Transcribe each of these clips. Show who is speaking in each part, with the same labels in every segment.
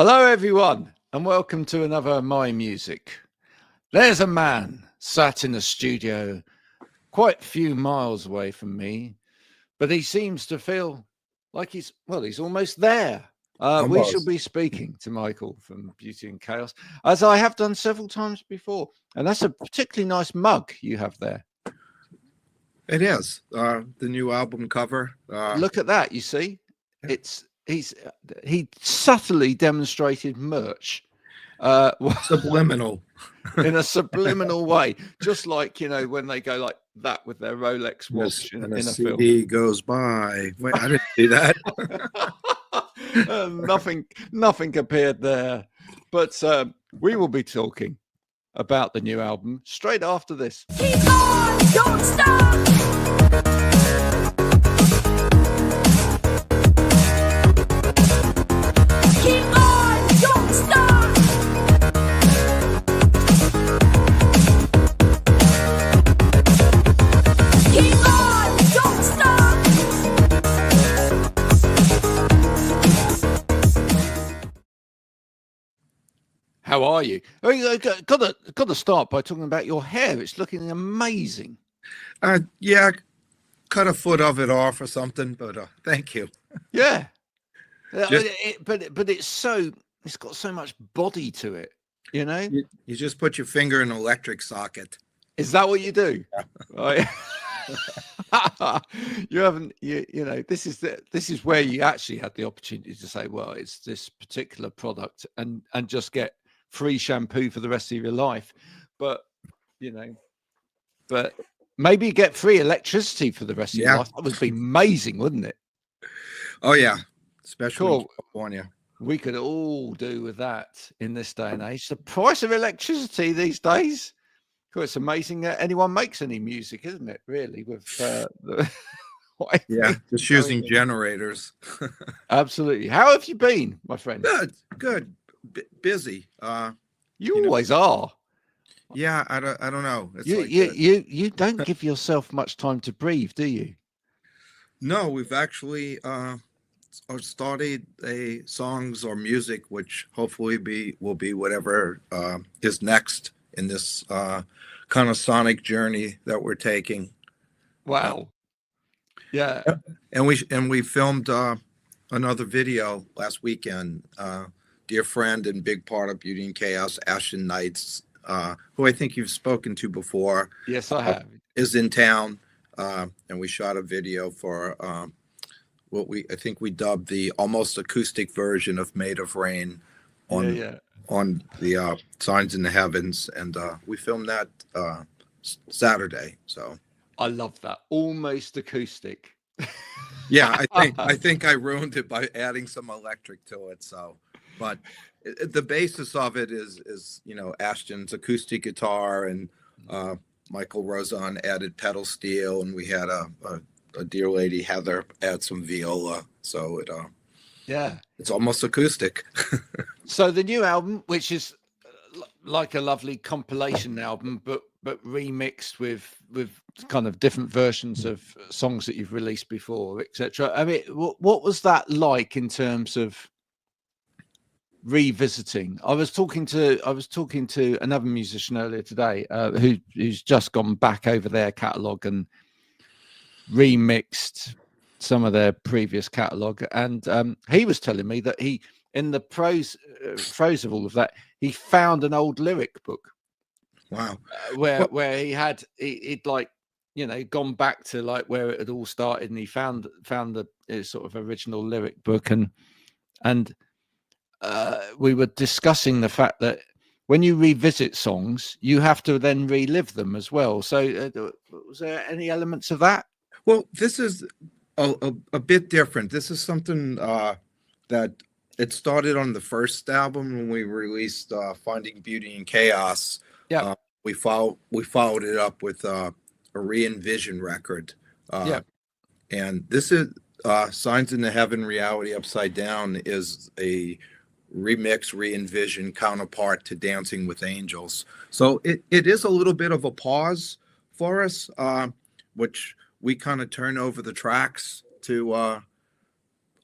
Speaker 1: Hello, everyone, and welcome to another My Music. There's a man sat in a studio quite a few miles away from me, but he seems to feel like he's almost there. We shall
Speaker 2: Almost.
Speaker 1: be speaking to Michael from Beauty and Chaos, as I have done several times before. And that's a particularly nice mug you have there.
Speaker 2: It is the new album cover.
Speaker 1: Look at that, you see? He subtly demonstrated merch.
Speaker 2: Subliminal.
Speaker 1: In a subliminal way, just like when they go like that with their Rolex watch in a
Speaker 2: CD
Speaker 1: film
Speaker 2: goes by. Wait, I didn't see that.
Speaker 1: nothing appeared there, but we will be talking about the new album straight after this.
Speaker 3: Keep on, don't stop. Keep on, don't stop. Keep on, don't stop.
Speaker 1: How are you? Got to start by talking about your hair. It's looking amazing.
Speaker 2: Yeah, cut a foot of it off or something, but thank you.
Speaker 1: Yeah. But it's got so much body to it,
Speaker 2: You just put your finger in an electric socket.
Speaker 1: Is that what you do?
Speaker 2: Yeah.
Speaker 1: Right. You haven't, this is where you actually had the opportunity to say, well, it's this particular product and just get free shampoo for the rest of your life. But maybe you get free electricity for the rest of your life. That would be amazing, wouldn't it?
Speaker 2: Oh yeah. Especially in California.
Speaker 1: We could all do with that in this day and age. The price of electricity these days. Cool, it's amazing that anyone makes any music, isn't it? Really, with
Speaker 2: just using generators.
Speaker 1: Absolutely. How have you been, my friend?
Speaker 2: Good. Busy.
Speaker 1: You always are.
Speaker 2: Yeah, I don't know. It's
Speaker 1: you don't give yourself much time to breathe, do you?
Speaker 2: No, we've actually started a songs or music, which hopefully will be whatever is next in this kind of sonic journey that we're taking.
Speaker 1: Wow. Yeah.
Speaker 2: And we filmed another video last weekend. Dear friend and big part of Beauty and Chaos, Ashton Nyte, who I think you've spoken to before.
Speaker 1: Yes, I have.
Speaker 2: Is in town, and we shot a video for what I think we dubbed the almost acoustic version of Made of Rain on the Signs in the Heavens, and we filmed that Saturday. So
Speaker 1: I love that, almost acoustic.
Speaker 2: Yeah, I think I ruined it by adding some electric to it. So, but the basis of it is Ashton's acoustic guitar, and Michael Rozon added pedal steel, and we had a dear lady Heather add some viola. So it's almost acoustic.
Speaker 1: So the new album, which is like a lovely compilation album, but remixed with kind of different versions of songs that you've released before, etc. I mean, what was that like in terms of revisiting? I was talking to another musician earlier today who's just gone back over their catalog and remixed some of their previous catalog, and he was telling me that he, in the throes of all of that, he found an old lyric book.
Speaker 2: Wow.
Speaker 1: Where he'd like gone back to like where it had all started, and he found the sort of original lyric book, and we were discussing the fact that when you revisit songs, you have to then relive them as well. So was there any elements of that?
Speaker 2: Well, this is a bit different. This is something that it started on the first album when we released Finding Beauty in Chaos.
Speaker 1: Yeah.
Speaker 2: We followed it up with a re-envision record. And this is Signs in the Heaven, Reality Upside Down is a remix, re-envision counterpart to Dancing with Angels. So it is a little bit of a pause for us, which we kind of turn over the tracks to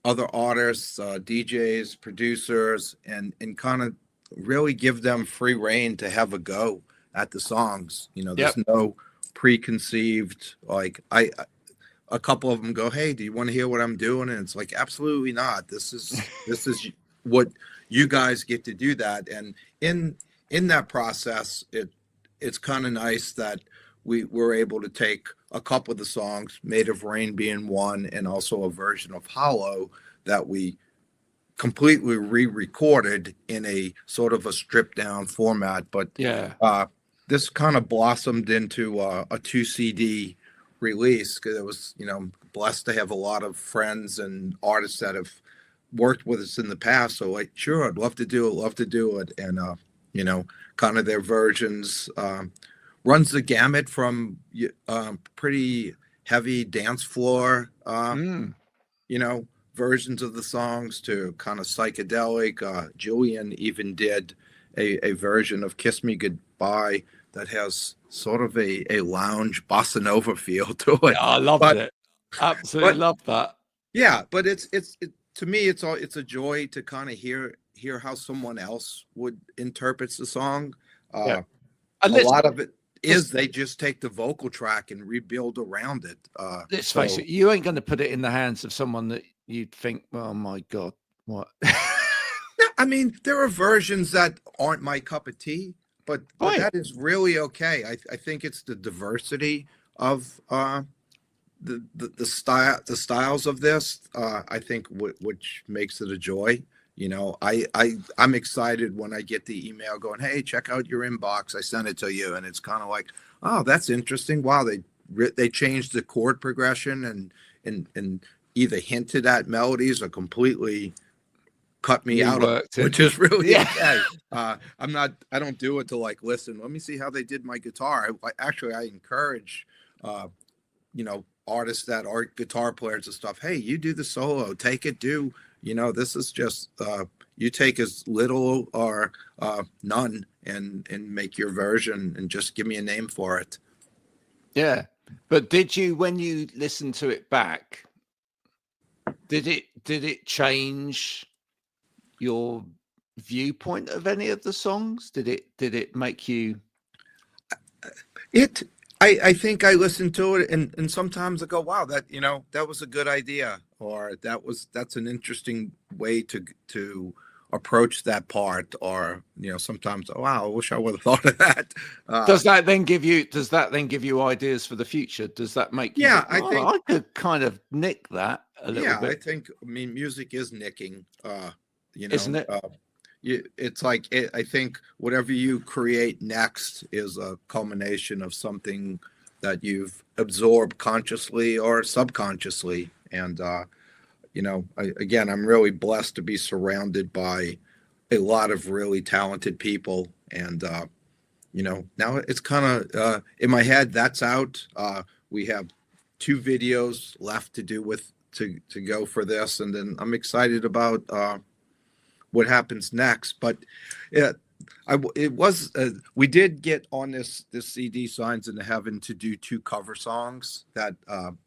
Speaker 2: other artists, DJs, producers, and kind of really give them free reign to have a go at the songs. You know, there's
Speaker 1: Yep.
Speaker 2: no preconceived, like a couple of them go, "Hey, do you want to hear what I'm doing?" And it's like, absolutely not. This is what you guys get to do that. And in that process, it's kind of nice that we were able to take a couple of the songs, Made of Rain being one, and also a version of Hollow that we completely re-recorded in a sort of a stripped down format. But
Speaker 1: Yeah.
Speaker 2: this kind of blossomed into a 2 CD release, because it was, blessed to have a lot of friends and artists that have worked with us in the past. So like, sure, I'd love to do it. And, kind of their versions runs the gamut from pretty heavy dance floor, versions of the songs to kind of psychedelic. Julian even did a version of Kiss Me Goodbye that has sort of a lounge bossa nova feel to it.
Speaker 1: Yeah, I loved it. Absolutely loved that.
Speaker 2: Yeah, but it's to me, it's a joy to kind of hear how someone else would interpret the song.
Speaker 1: Yeah.
Speaker 2: A lot of it is they just take the vocal track and rebuild around it.
Speaker 1: Let's face it, you ain't going to put it in the hands of someone that you'd think, oh my God, what?
Speaker 2: I mean, there are versions that aren't my cup of tea, but that is really okay. I think it's the diversity of the styles of this. I think which makes it a joy. I'm excited when I get the email going, "Hey, check out your inbox. I sent it to you," and it's kind of like, "Oh, that's interesting. Wow, they changed the chord progression and either hinted at melodies or completely cut me out of it, which is really okay." I don't do it to like, listen, let me see how they did my guitar. I encourage artists that are guitar players and stuff. Hey, you do the solo, take it, this is just you take as little or none and make your version and just give me a name for it.
Speaker 1: Yeah. But did you, when you listened to it back, did it change your viewpoint of any of the songs? Did it make you?
Speaker 2: I think I listened to it and sometimes I go, wow, that was a good idea, or that's an interesting way to approach that part, or sometimes, oh, wow, I wish I would have thought of that.
Speaker 1: Does that then give you ideas for the future? Does that make you think, I think I could kind of nick that a little bit?
Speaker 2: I think, music is nicking,
Speaker 1: isn't it?
Speaker 2: It's like I think whatever you create next is a culmination of something that you've absorbed consciously or subconsciously. And I'm really blessed to be surrounded by a lot of really talented people. And now it's kind of in my head. That's out. We have 2 videos left to do to go for this, and then I'm excited about what happens next. But we did get on this CD, Signs into Heaven, to do 2 cover songs. That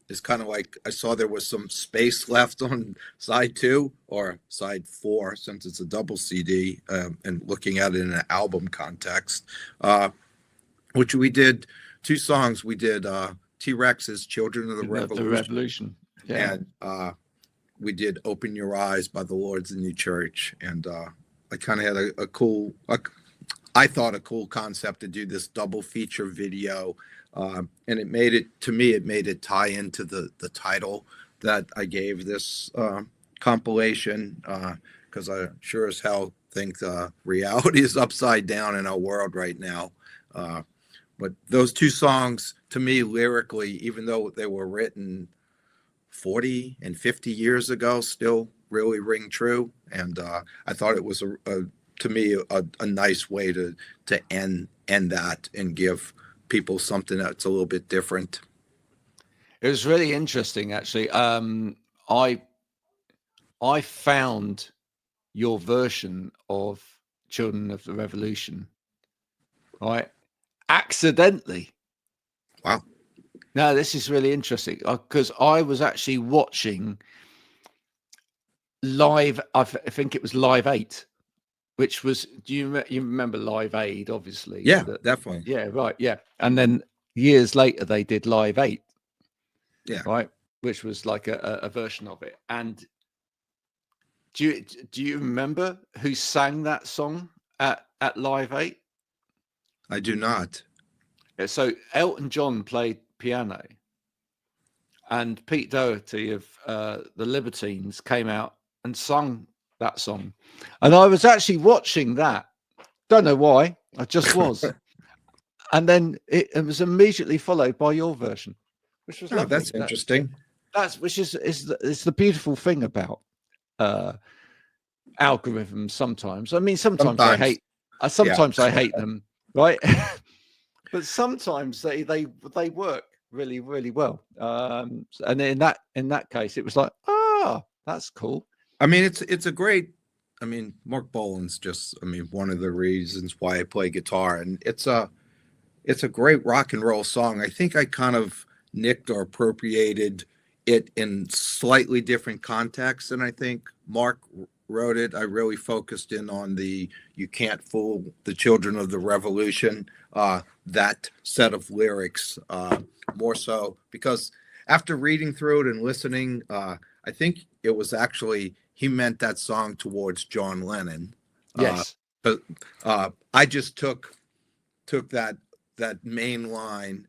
Speaker 2: is kind of like, I saw there was some space left on side 2 or side 4, since it's a double CD, and looking at it in an album context, which we did 2 songs. We did T-Rex's Children of the Revolution.
Speaker 1: Yeah.
Speaker 2: And we did Open Your Eyes by the Lord's New Church. And I kind of had a cool concept to do this double feature video. And it made it tie into the title that I gave this compilation, because I sure as hell think reality is upside down in our world right now. But those 2 songs, to me, lyrically, even though they were written 40 and 50 years ago, still really ring true. And I thought it was to me a nice way to end that and give people something that's a little bit different.
Speaker 1: It was really interesting, actually. I found your version of Children of the Revolution, right, accidentally.
Speaker 2: Wow.
Speaker 1: No, this is really interesting, because I was actually watching Live, I think it was Live 8, which was, you remember Live Aid, obviously?
Speaker 2: Yeah, definitely.
Speaker 1: Yeah, right, yeah. And then years later, they did Live 8,
Speaker 2: Yeah.
Speaker 1: right, which was like a version of it. And do you remember who sang that song at Live 8?
Speaker 2: I do not.
Speaker 1: So Elton John played piano, and Pete Doherty of the Libertines came out and sung that song. And I was actually watching that. Don't know why. I just was. And then it was immediately followed by your version, which was
Speaker 2: Oh,
Speaker 1: lovely.
Speaker 2: that's interesting.
Speaker 1: Which is the beautiful thing about algorithms. Sometimes, I mean, sometimes I hate them, right? But sometimes they work really, really well. And in that case, it was like, that's cool.
Speaker 2: I mean, it's a great. I mean, Mark Bolan's just. I mean, one of the reasons why I play guitar, and it's a great rock and roll song. I think I kind of nicked or appropriated it in slightly different contexts, and I think Mark wrote it. I really focused in on the "You Can't Fool the Children of the Revolution," that set of lyrics, more so because after reading through it and listening, I think it was actually he meant that song towards John Lennon.
Speaker 1: Yes.
Speaker 2: But I just took that main line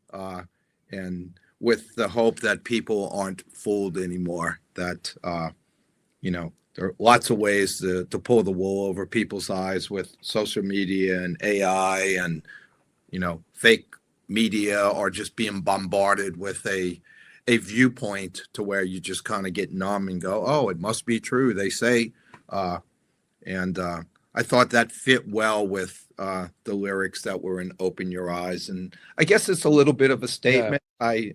Speaker 2: and with the hope that people aren't fooled anymore, that there are lots of ways to pull the wool over people's eyes with social media and AI and fake media, or just being bombarded with a viewpoint to where you just kind of get numb and go, oh, it must be true, they say. And I thought that fit well with the lyrics that were in "Open Your Eyes," and I guess it's a little bit of a statement. Yeah.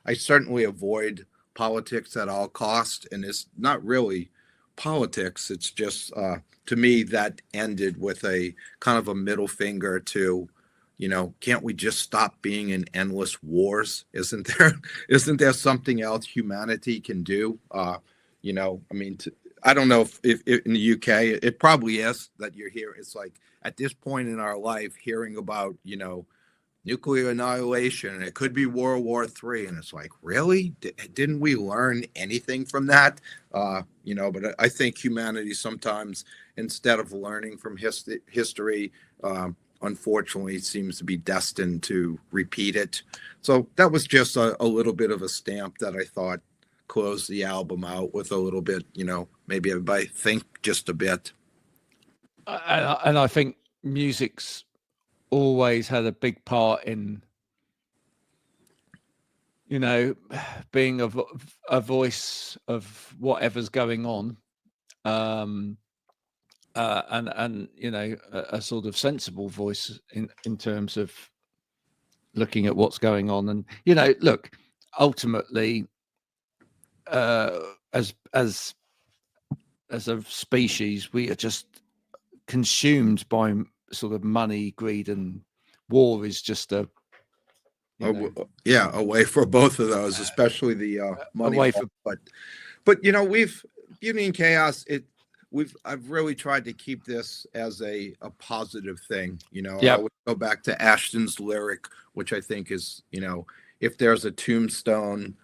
Speaker 2: I certainly avoid politics at all costs, and it's not really politics. It's just to me that ended with a kind of a middle finger to, can't we just stop being in endless wars? Isn't there something else humanity can do? I mean. I don't know if in the UK, it probably is that you're here. It's like at this point in our life, hearing about, nuclear annihilation, and it could be World War III. And it's like, really? Didn't we learn anything from that? But I think humanity sometimes, instead of learning from history, unfortunately seems to be destined to repeat it. So that was just a little bit of a stamp that I thought close the album out with a little bit, maybe everybody think just a bit.
Speaker 1: And I think music's always had a big part in, being a voice of whatever's going on, and a sort of sensible voice in terms of looking at what's going on. And look, ultimately, as a species, we are just consumed by sort of money, greed, and war is just a
Speaker 2: way for both of those, especially the money. But we've Beauty and Chaos. I've really tried to keep this as a positive thing. I always go back to Ashton's lyric, which I think is, if there's a tombstone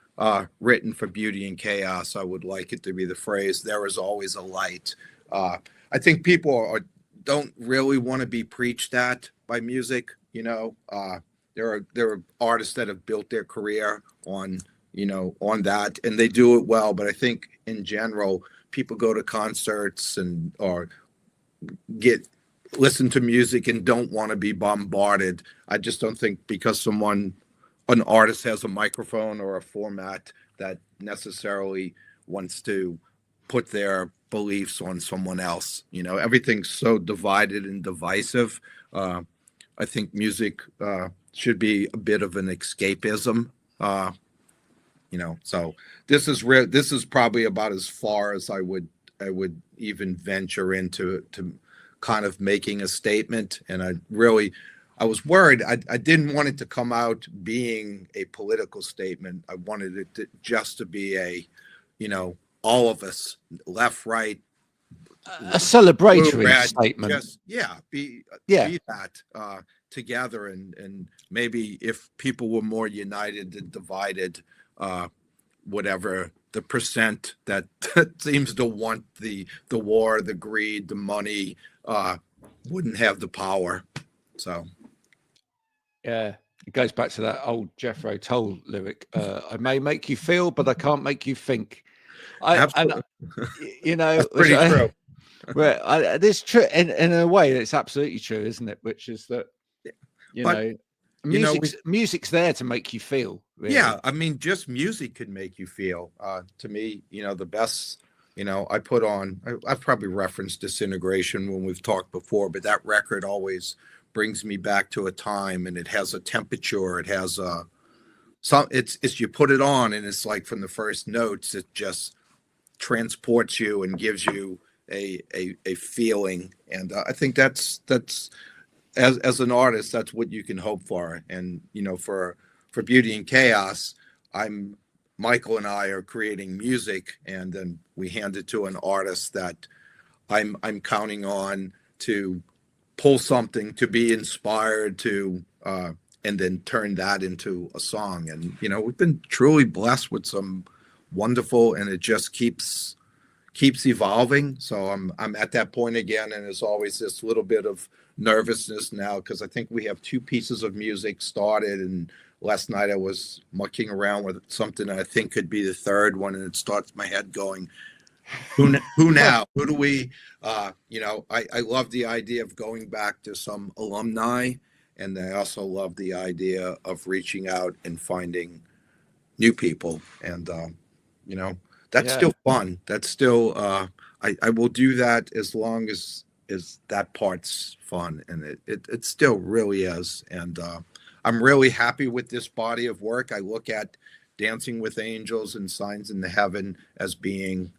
Speaker 2: written for Beauty and Chaos, I would like it to be the phrase, "There is always a light." I think people don't really want to be preached at by music. There are artists that have built their career on that, and they do it well. But I think in general, people go to concerts or listen to music and don't want to be bombarded. I just don't think because an artist has a microphone or a format that necessarily wants to put their beliefs on someone else. Everything's so divided and divisive. I think music should be a bit of an escapism. So this is probably about as far as I would even venture into kind of making a statement. And I was worried. I didn't want it to come out being a political statement. I wanted it just to be a, all of us, left, right,
Speaker 1: A celebratory
Speaker 2: blue, red,
Speaker 1: statement.
Speaker 2: just be that together, and maybe if people were more united than divided, whatever the percent that seems to want the war, the greed, the money, wouldn't have the power. So
Speaker 1: Yeah, it goes back to that old Jethro Tull lyric. I may make you feel, but I can't make you think.
Speaker 2: absolutely,
Speaker 1: You know,
Speaker 2: that's pretty true.
Speaker 1: Well, this true in a way. It's absolutely true, isn't it? Which is that
Speaker 2: But,
Speaker 1: music's there to make you feel. Really.
Speaker 2: Yeah, I mean, just music could make you feel. To me, the best. I put on. I've probably referenced Disintegration when we've talked before, but that record always brings me back to a time, and it has a temperature. It has it's you put it on, and it's like from the first notes, it just transports you and gives you a feeling. And I think that's as an artist, that's what you can hope for. And for Beauty and Chaos, Michael and I are creating music, and then we hand it to an artist that I'm counting on to pull something, to be inspired to, and then turn that into a song. And we've been truly blessed with some wonderful, and it just keeps evolving. So I'm at that point again, and there's always this little bit of nervousness now, because I think we have 2 pieces of music started, and last night I was mucking around with something that I think could be the 3rd one, and it starts my head going, who now? Who do we? I love the idea of going back to some alumni, and I also love the idea of reaching out and finding new people, and that's still fun. That's still I will do that as long as that part's fun, and it still really is. And I'm really happy with this body of work. I look at Dancing with Angels and Signs in the Heaven as being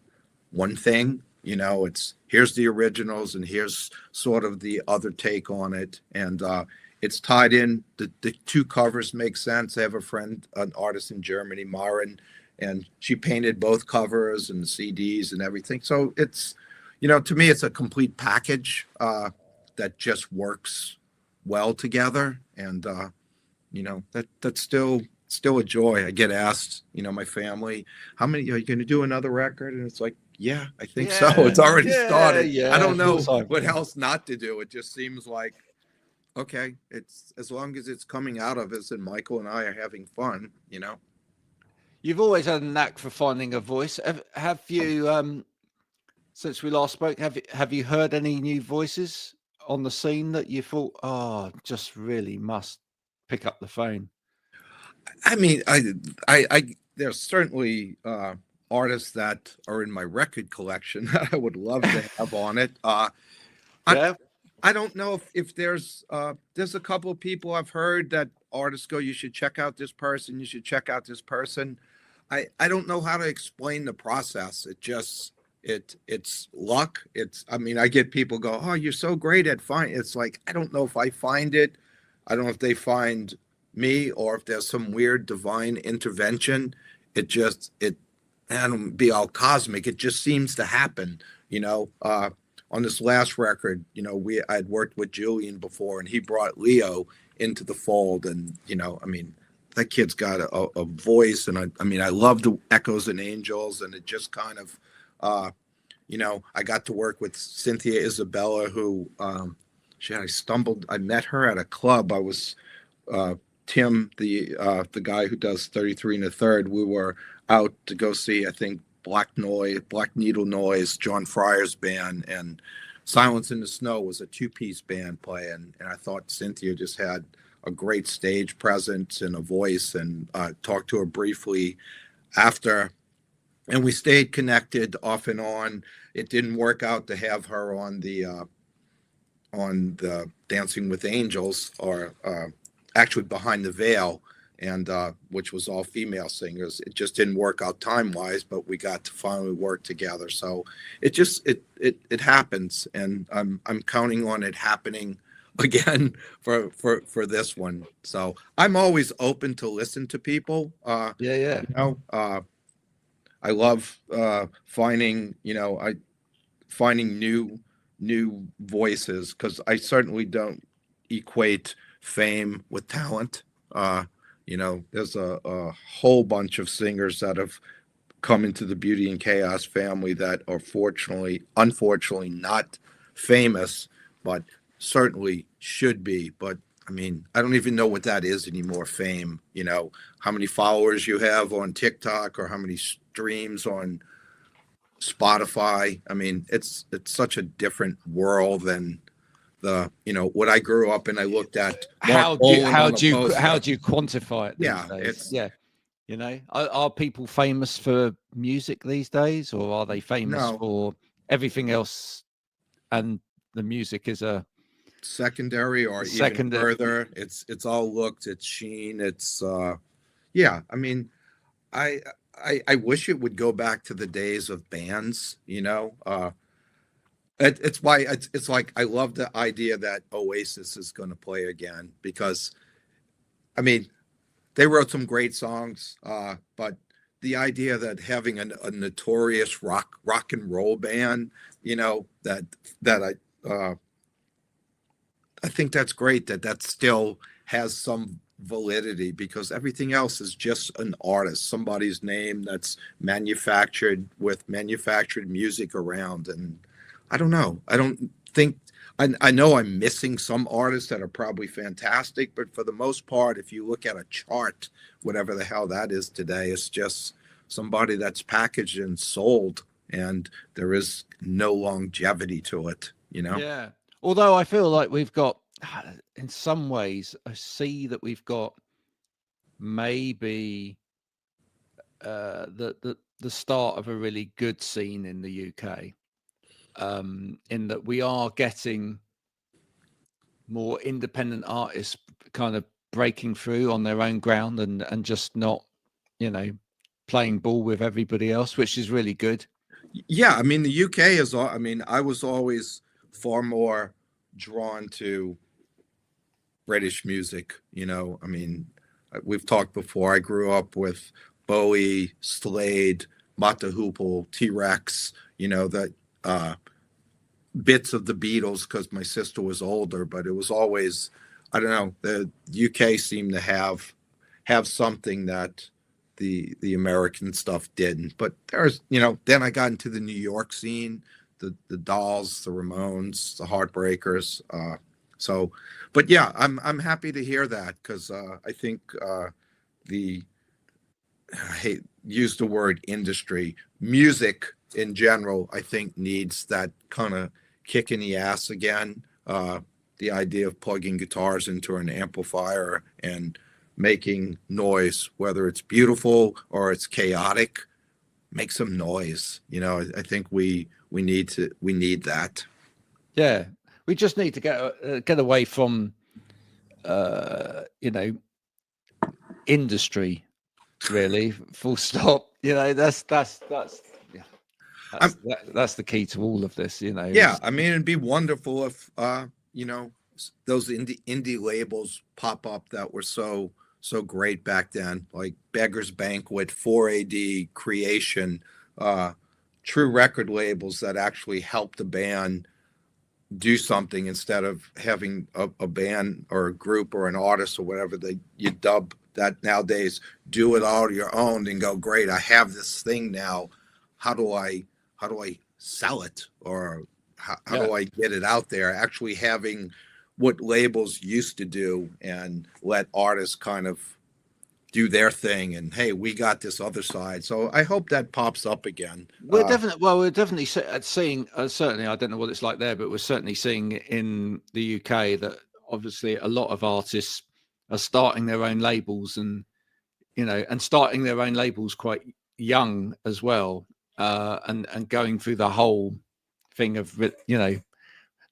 Speaker 2: one thing. It's here's the originals, and here's sort of the other take on it, and it's tied in. The 2 covers make sense. I have a friend, an artist in Germany, Myron, and she painted both covers and the CDs and everything. So it's, to me, it's a complete package that just works well together. And, that's still a joy. I get asked, my family, how many, are you going to do another record? And it's like, yeah, I think so. It's already started. I don't know what else not to do. It just seems like, okay, it's as long as it's coming out of us and Michael and I are having fun,
Speaker 1: You've always had a knack for finding a voice. Have you, since we last spoke, have you heard any new voices on the scene that you thought, just really must pick up the phone?
Speaker 2: I mean, I there's certainly artists that are in my record collection that I would love to have on it. I don't know if there's a couple of people I've heard that artists go, you should check out this person, you should check out this person. I don't know how to explain the process. It's luck. I get people go, oh, you're so great at finding. It's like, I don't know if I find it. I don't know if they find me, or if there's some weird divine intervention. I don't be all cosmic. It just seems to happen, on this last record, I'd worked with Julian before, and he brought Leo into the fold, and that kid's got a voice, and I love the Echoes and Angels, and it just kind of, I got to work with Cynthia Isabella, who I met her at a club. I was Tim, the guy who does 33 1/3. We were out to go see, I think, Black Needle Noise, John Fryer's band, and Silence in the Snow was a 2-piece band playing. And I thought Cynthia just had a great stage presence and a voice, and talked to her briefly after. And we stayed connected off and on. It didn't work out to have her on the Dancing with Angels, or actually Behind the Veil, and which was all female singers. It just didn't work out time-wise, but we got to finally work together. So it happens, and I'm counting on it happening again for this one. So I'm always open to listen to people. I love finding, finding new voices, because I certainly don't equate fame with talent. There's a whole bunch of singers that have come into the Beauty and Chaos family that are unfortunately not famous, but certainly should be. But I mean, I don't even know what that is anymore, fame. How many followers you have on TikTok or how many streams on Spotify. I mean, it's such a different world than what I grew up in. I looked at
Speaker 1: How do you, how do you how do you quantify it these
Speaker 2: Yeah,
Speaker 1: days? Are people famous for music these days, or are they famous
Speaker 2: No.
Speaker 1: for everything else? And the music is a
Speaker 2: secondary, or even
Speaker 1: secondary.
Speaker 2: further. It's all looks, it's sheen, it's yeah. I mean, I wish it would go back to the days of bands. It's why it's like I love the idea that Oasis is going to play again, because I mean, they wrote some great songs, but the idea that having a notorious rock and roll band, that I think that's great that still has some validity, because everything else is just an artist, somebody's name that's manufactured with manufactured music around. And I don't know. I don't think I know I'm missing some artists that are probably fantastic, but for the most part, if you look at a chart, whatever the hell that is today, it's just somebody that's packaged and sold, and there is no longevity to it,
Speaker 1: Yeah. Although I feel like we've got, in some ways, I see that we've got maybe the start of a really good scene in the UK. In that we are getting more independent artists kind of breaking through on their own ground and just not, playing ball with everybody else, which is really good.
Speaker 2: Yeah, I mean, the UK is, I mean, I was always far more drawn to British music, I mean, we've talked before. I grew up with Bowie, Slade, Mata Hoople, T-Rex, that bits of the Beatles, because my sister was older, but it was always, I don't know, the UK seemed to have something that the American stuff didn't. But there's, then I got into the New York scene, the Dolls, the Ramones, the Heartbreakers. But yeah, I'm happy to hear that, because I think I use the word industry, music in general, I think needs that kind of kick in the ass again. The idea of plugging guitars into an amplifier and making noise, whether it's beautiful or it's chaotic, make some noise. I think we need that.
Speaker 1: Yeah, we just need to get away from industry, really, full stop. That's the key to all of this.
Speaker 2: Yeah, I mean, it'd be wonderful if those indie labels pop up that were so great back then, like Beggar's Banquet, 4AD, Creation, true record labels that actually helped the band do something, instead of having a band or a group or an artist or whatever you dub that nowadays, do it all your own and go, great, I have this thing now. How do I sell it, or how do I get it out there? Actually having what labels used to do, and let artists kind of do their thing, and hey, we got this other side. So I hope that pops up again.
Speaker 1: We're definitely seeing, certainly, I don't know what it's like there, but we're certainly seeing in the UK that obviously a lot of artists are starting their own labels, and starting their own labels quite young as well, and going through the whole thing of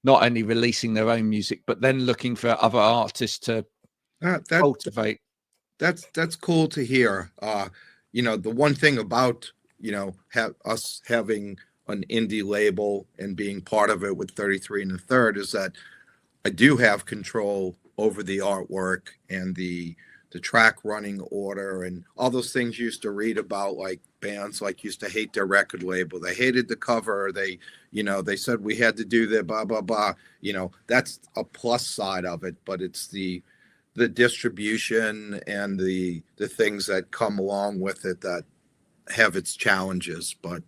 Speaker 1: not only releasing their own music, but then looking for other artists to cultivate.
Speaker 2: That's cool to hear. The one thing about us having an indie label and being part of it with 33 1/3 is that I do have control over the artwork and the the track running order and all those things you used to read about, like bands like used to hate their record label. They hated the cover. They said we had to do the blah, blah, blah. That's a plus side of it, but it's the distribution and the things that come along with it that have its challenges. But,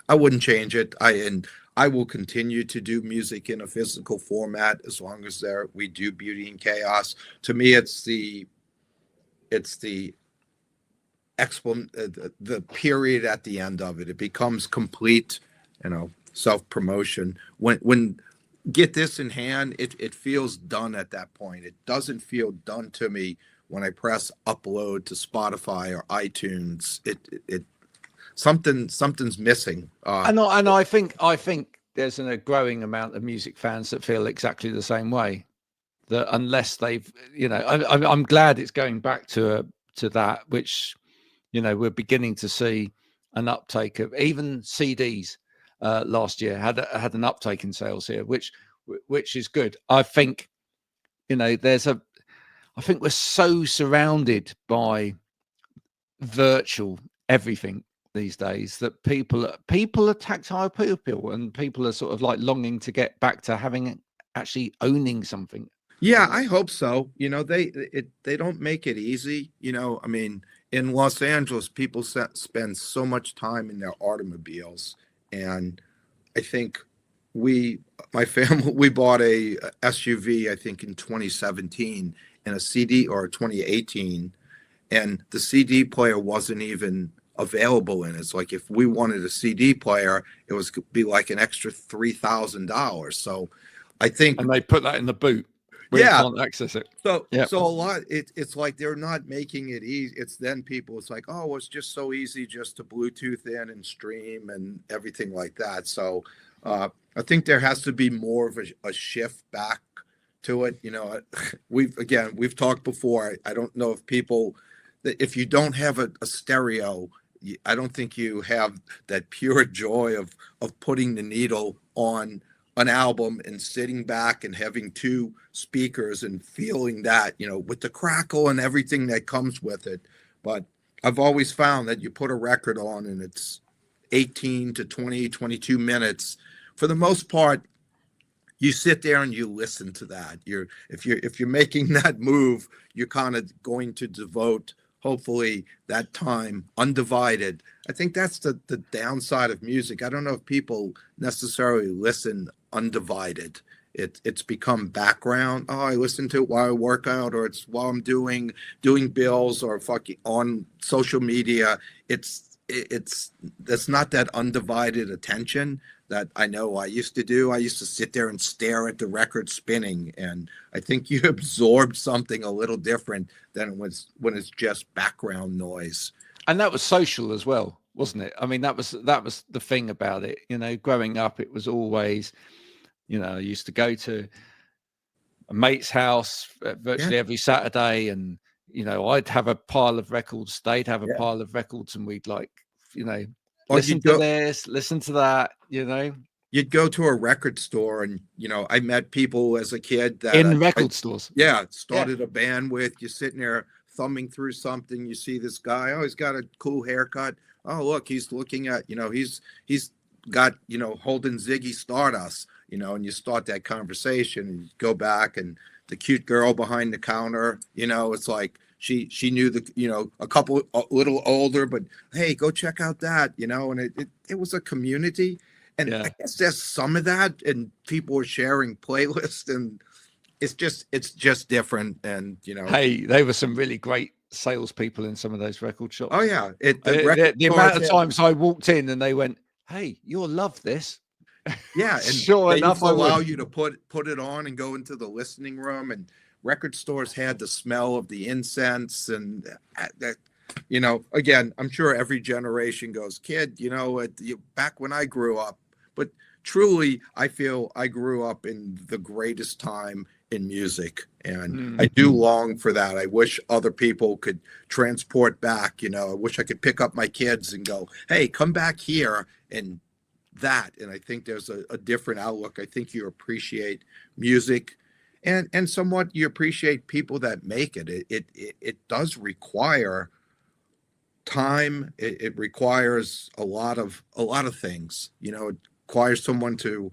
Speaker 2: I wouldn't change it. I will continue to do music in a physical format as long as we do Beauty and Chaos. To me, it's the period at the end of it. It becomes complete, self-promotion. When get this in hand, it feels done at that point. It doesn't feel done to me when I press upload to Spotify or iTunes. It something's missing.
Speaker 1: And I think there's a growing amount of music fans that feel exactly the same way. That unless they've, I'm glad it's going back to that, which, we're beginning to see an uptake of even CDs. Last year had an uptake in sales here, which is good. I think, I think we're so surrounded by virtual everything these days that people are tactile people, and people are sort of like longing to get back to actually owning something.
Speaker 2: Yeah, I hope so. They don't make it easy. In Los Angeles, people spend so much time in their automobiles, and I think my family, we bought a SUV, I think in 2017, and a CD, or 2018, and the CD player wasn't even available in it. It's like if we wanted a CD player, it was be like an extra $3,000. So I think,
Speaker 1: and they put that in the boot where you can't access it.
Speaker 2: So a lot, it's like they're not making it easy. It's then people, it's like, oh, it's just so easy just to Bluetooth in and stream and everything like that. So I think there has to be more of a shift back to it. We've talked before. I don't know if you don't have a stereo, I don't think you have that pure joy of putting the needle on an album and sitting back and having two speakers and feeling that, with the crackle and everything that comes with it. But I've always found that you put a record on and it's 18 to 20, 22 minutes. For the most part, you sit there and you listen to that. If you're making that move, you're kind of going to devote, hopefully, that time undivided. I think that's the downside of music. I don't know if people necessarily listen undivided. It's become background. Oh, I listen to it while I work out, or it's while I'm doing bills, or fucking on social media. That's not that undivided attention that I know I used to do. I used to sit there and stare at the record spinning, and I think you absorbed something a little different than when it's just background noise.
Speaker 1: And that was social as well, wasn't it? I mean, that was the thing about it. Growing up, it was always, I used to go to a mate's house virtually every Saturday, and I'd have a pile of records, they'd have a pile of records, and we'd listen to this, listen to that,
Speaker 2: You'd go to a record store, and I met people as a kid that
Speaker 1: in record stores.
Speaker 2: Started a band with. You're sitting there thumbing through something. You see this guy. Oh, he's got a cool haircut. Oh, look, he's looking at he's got holding Ziggy Stardust. And you start that conversation, and you go back, and the cute girl behind the counter. It's like she knew a couple a little older, but hey, go check out that. And it was a community. And I guess there's some of that, and people are sharing playlists, and it's just different. And
Speaker 1: hey, they were some really great salespeople in some of those record shops.
Speaker 2: Oh yeah,
Speaker 1: the amount of times I walked in and they went, "Hey, you'll love this."
Speaker 2: Yeah, and
Speaker 1: sure enough,
Speaker 2: I allow you to put it on and go into the listening room, and record stores had the smell of the incense, and that. Again, I'm sure every generation goes, kid, back when I grew up. But truly, I feel I grew up in the greatest time in music, and I do long for that. I wish other people could transport back. I wish I could pick up my kids and go, hey, come back here, and that. And I think there's a different outlook. I think you appreciate music and somewhat you appreciate people that make it. It does require time. It requires a lot of things. You know, it requires someone to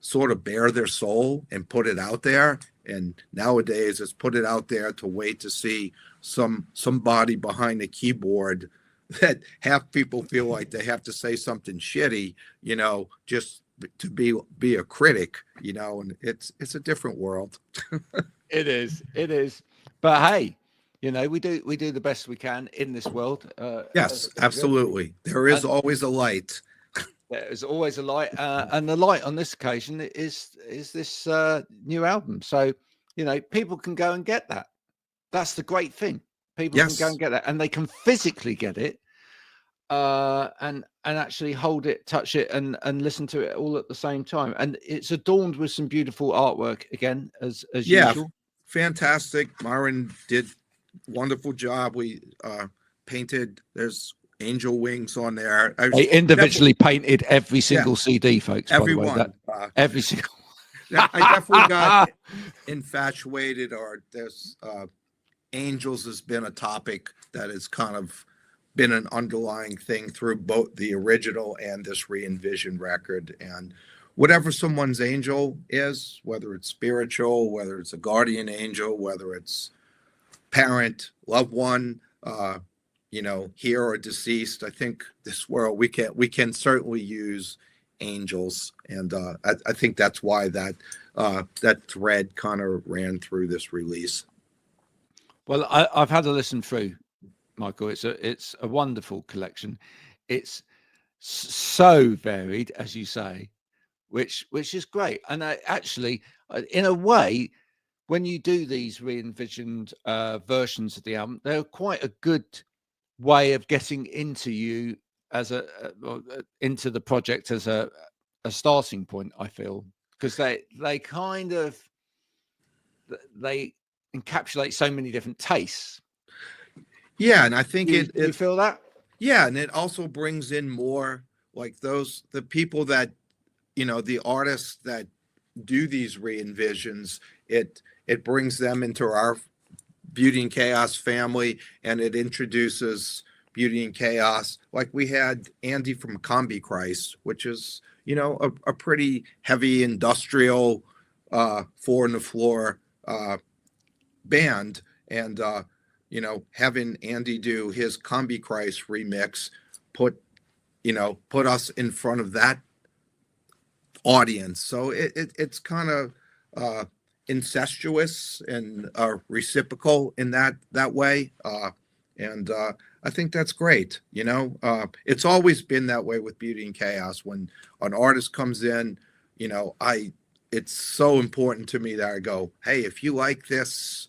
Speaker 2: sort of bare their soul and put it out there. And nowadays, it's put it out there to wait to see somebody behind the keyboard that half people feel like they have to say something shitty, you know, just to be a critic, you know. And it's a different world.
Speaker 1: It is. But hey, you know, we do the best we can in this world.
Speaker 2: Yes, absolutely. There is always a light.
Speaker 1: There's always a light, and the light on this occasion is this new album. So, you know, people can go and get that. That's the great thing. People can go and get that, and they can physically get it, and actually hold it, touch it, and listen to it all at the same time. And it's adorned with some beautiful artwork again, as usual.
Speaker 2: Fantastic. Myron did wonderful job. We painted. There's angel wings on there.
Speaker 1: They individually painted every single CD, folks.
Speaker 2: Everyone.
Speaker 1: By the way, every single.
Speaker 2: I definitely got infatuated, or there's angels has been a topic that has kind of been an underlying thing through both the original and this re-envisioned record. And whatever someone's angel is, whether it's spiritual, whether it's a guardian angel, whether it's parent, loved one, you know, here or deceased, I think this world we can certainly use angels, and I think that's why that thread kind of ran through this release.
Speaker 1: Well, I've had a listen through, Michael. It's a wonderful collection. It's so varied, as you say, which is great. And I actually, in a way, when you do these re-envisioned versions of the album, they're quite a good way of getting into you as into the project as a starting point, I feel, because they kind of they encapsulate so many different tastes.
Speaker 2: Yeah, and I think
Speaker 1: you feel that.
Speaker 2: Yeah, and it also brings in more like the people that, you know, the artists that do these re-envisions. It brings them into our Beauty and Chaos family, and it introduces Beauty and Chaos. Like we had Andy from Combi Christ, which is, you know, a pretty heavy industrial 4 on the floor band, and you know, having Andy do his Combi Christ remix put us in front of that audience. So it's kind of incestuous and reciprocal in that way, and I think that's great. You know, it's always been that way with Beauty and Chaos. When an artist comes in, you know, it's so important to me that I go, hey, if you like this,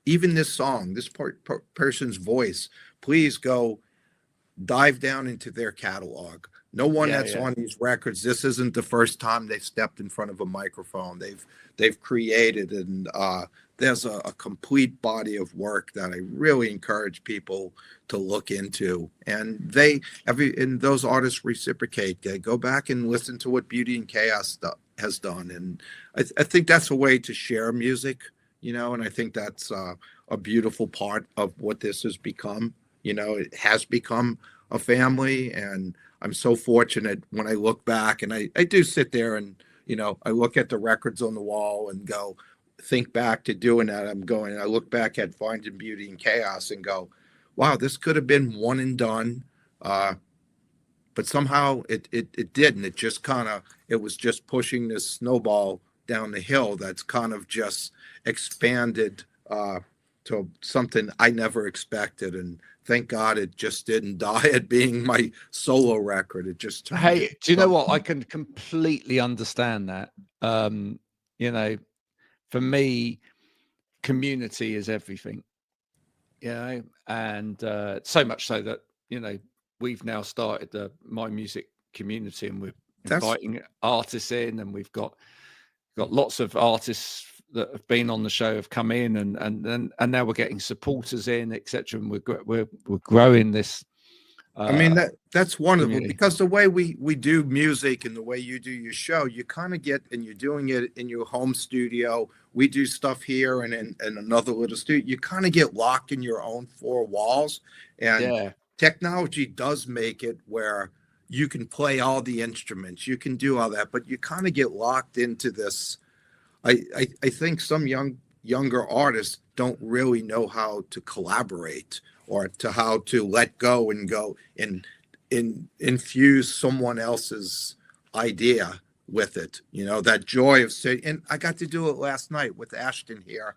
Speaker 2: even this song, this person's voice, please go dive down into their catalog. No one that's on these records, this isn't the first time they've stepped in front of a microphone. They've created, and there's a complete body of work that I really encourage people to look into. And those artists reciprocate. They go back and listen to what Beauty and Chaos has done. And I think that's a way to share music, you know, and I think that's a beautiful part of what this has become. You know, it has become a family, and I'm so fortunate when I look back, and I do sit there and, you know, I look at the records on the wall and go, think back to doing that. I look back at Finding Beauty and Chaos and go, wow, this could have been one and done. But somehow it didn't. It just it was just pushing this snowball down the hill that's kind of just expanded to something I never expected. And thank God it just didn't die at being my solo record. It just turned.
Speaker 1: Hey, do you know what? I can completely understand that. You know, for me, community is everything, you know, and so much so that, you know, we've now started the My Music community, and we're inviting artists in, and we've got lots of artists that have been on the show have come in, and now we're getting supporters in, etc. And we're growing this
Speaker 2: I mean, that's wonderful
Speaker 1: community.
Speaker 2: because the way we do music and the way you do your show, you kind of get, and you're doing it in your home studio. We do stuff here and in another little studio. You kind of get locked in your own four walls, and
Speaker 1: Yeah.
Speaker 2: technology does make it where you can play all the instruments, you can do all that, but you kind of get locked into this. I think some younger artists don't really know how to collaborate or to how to let go and go and infuse someone else's idea with it. You know, that joy of sitting. And I got to do it last night with Ashton here.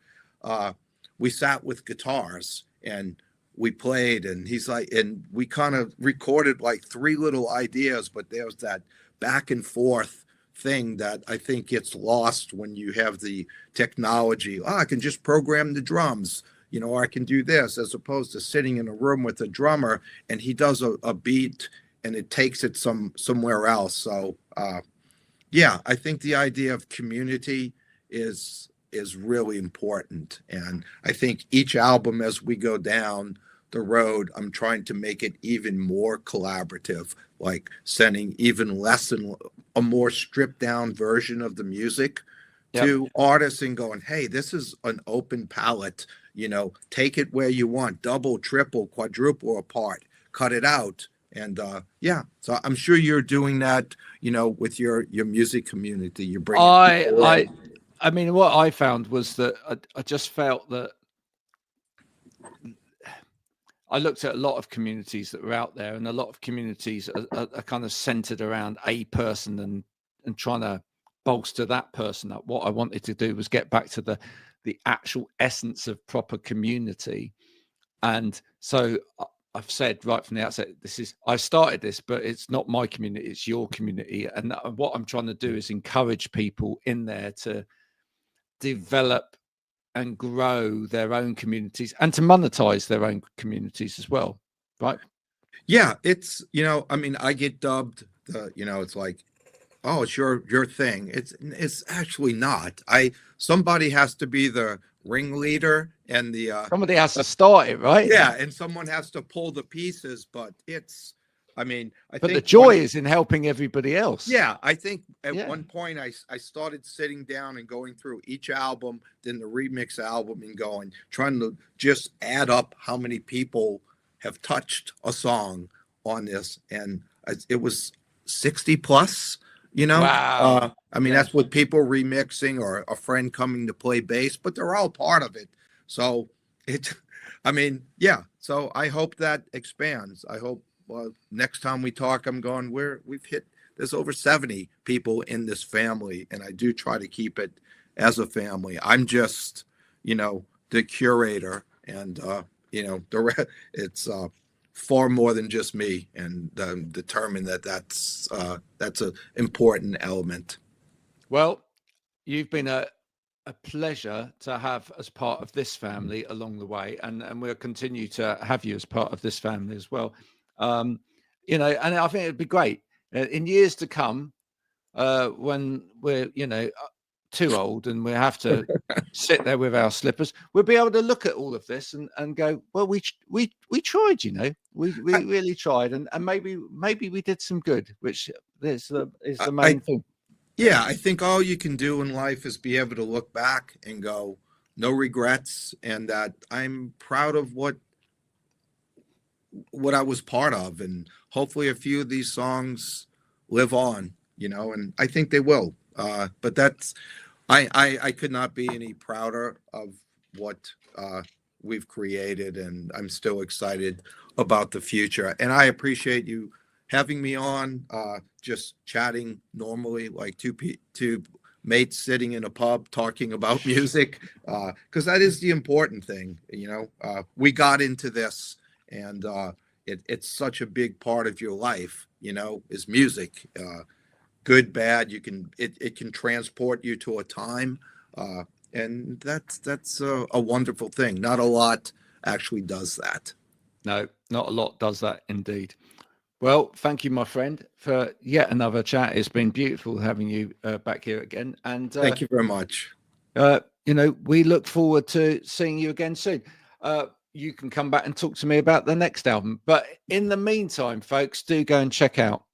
Speaker 2: We sat with guitars and we played, and he's like, and we kind of recorded like three little ideas, but there was that back and forth thing that I think gets lost when you have the technology. I can just program the drums, you know, or I can do this, as opposed to sitting in a room with a drummer and he does a beat and it takes it somewhere else. So yeah, I think the idea of community is really important. And I think each album, as we go down the road, I'm trying to make it even more collaborative, like sending even less and a more stripped down version of the music to artists and going, hey, this is an open palette, you know, take it where you want, double, triple, quadruple apart, cut it out. And yeah, so I'm sure you're doing that, you know, with your music community. You're bringing
Speaker 1: I mean, what I found was that I just felt that I looked at a lot of communities that were out there, and a lot of communities are kind of centered around a person and trying to bolster that person up. What I wanted to do was get back to the actual essence of proper community. And so I've said right from the outset, I started this, but it's not my community, it's your community. And what I'm trying to do is encourage people in there to develop and grow their own communities and to monetize their own communities as well, right?
Speaker 2: Yeah, it's, you know, I mean, I get dubbed you know, it's like, oh, it's your thing. It's actually not. Somebody has to be the ringleader and the
Speaker 1: somebody has to start it, right?
Speaker 2: Yeah, and someone has to pull the pieces, but it's, I mean,
Speaker 1: but the joy is in helping everybody else.
Speaker 2: Yeah, I think at one point I started sitting down and going through each album, then the remix album, and trying to just add up how many people have touched a song on this, and it was 60 plus. You know,
Speaker 1: wow.
Speaker 2: I mean, that's with people remixing or a friend coming to play bass, but they're all part of it. So I mean, yeah. So I hope that expands. I hope next time we talk, I'm going, there's over 70 people in this family, and I do try to keep it as a family. I'm just, you know, the curator, and you know, it's far more than just me, and determined that's an important element.
Speaker 1: Well, you've been a pleasure to have as part of this family along the way, and we'll continue to have you as part of this family as well. You know, and I think it'd be great in years to come, when we're, you know, too old and we have to sit there with our slippers, we'll be able to look at all of this and go, well, we tried, you know, we really tried, and maybe we did some good, which is the main thing.
Speaker 2: Yeah, I think all you can do in life is be able to look back and go, no regrets, and that I'm proud of what I was part of, and hopefully a few of these songs live on, you know, and I think they will. But that's, I could not be any prouder of what we've created, and I'm still excited about the future. And I appreciate you having me on, just chatting normally, like two mates sitting in a pub talking about music, because that is the important thing. You know, we got into this, and it's such a big part of your life, you know, is music. Good, bad, it can transport you to a time, and that's a wonderful thing. Not a lot actually does that.
Speaker 1: No, not a lot does that indeed. Well, thank you, my friend, for yet another chat. It's been beautiful having you back here again, and
Speaker 2: thank you very much.
Speaker 1: You know, we look forward to seeing you again soon. you can come back and talk to me about the next album. But in the meantime, folks, do go and check out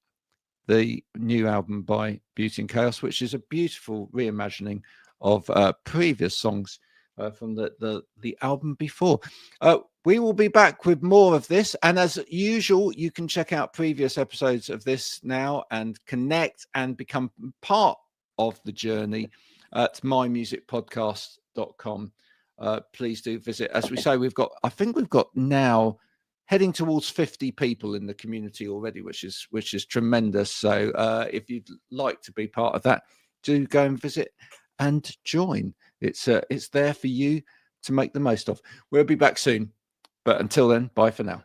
Speaker 1: the new album by Beauty and Chaos, which is a beautiful reimagining of previous songs from the album before. We will be back with more of this, and as usual, you can check out previous episodes of this now and connect and become part of the journey at mymusicpodcast.com. Please do visit. As we say, I think we've got now heading towards 50 people in the community already, which is tremendous. So if you'd like to be part of that, do go and visit and join. It's there for you to make the most of. We'll be back soon, but until then, bye for now.